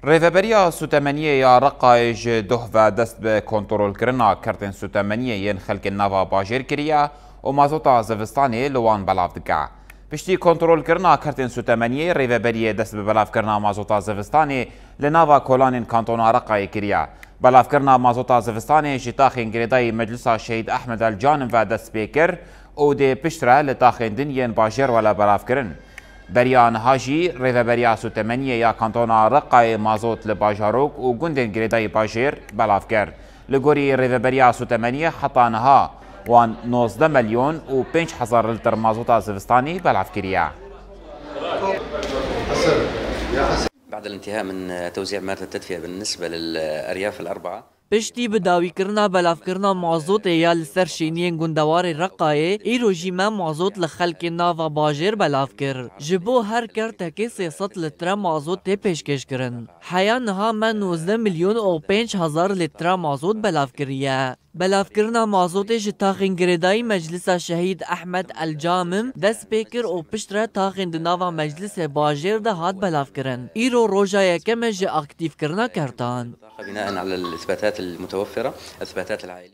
ریوبریا سوتمنیه یا رقایج ده و دست به کنترل کرنا کردن سوتمنیه ین خلق نوا باجر کریا و مازوتا زوستانی لوان بلاف دکا. پشتی کنترل کرنا کردن سوتمنیه ریوبریه دست به بلاف کرنا مازوتا زوستانی لنوا کولان کانتونا رقای کریا. بلاف کرنا مازوتا زوستانی جتاخین گریدای مجلس شهید احمد الجانم و دست بیکر او ده پشتره لتاخین دنین باجر ولا بلاف کرن. بریان هاجی ریوبریا سوتمنیه یا کانتونا رقای مازوت لباجاروک و گندن گریدای باجر بلاف کرد. لگوری ریوبریا سوتمنیه حطانها وان 19 مليون و 5000 لتر مازوت زوستاني بلاف كريا. بعد الانتهاء من توزيع مادة التدفئة بالنسبة للأرياف الأربعة پشتی بداوی کرنا بلاف کرنا مازوت یا لسر شینین گندوار رقایه ایرو جیما مازوت لخلق ناوا باجر بلاف کر جبو هر کر تکی 300 لتر مازوت تی پیشکش کرن حیان ها من 19 ملیون و 5000 لتر مازوت بلاف کریه. بلاف کرنا مازوت جتاخین گریدای مجلس شهید احمد الجامم دست پیکر و پشتره تاخین دناوا مجلس باجر ده هات بلاف کرن ایرو روژا یکم جه اکتیف کرنا کرتان بناء على الإثباتات المتوفرة، الإثباتات العائلية.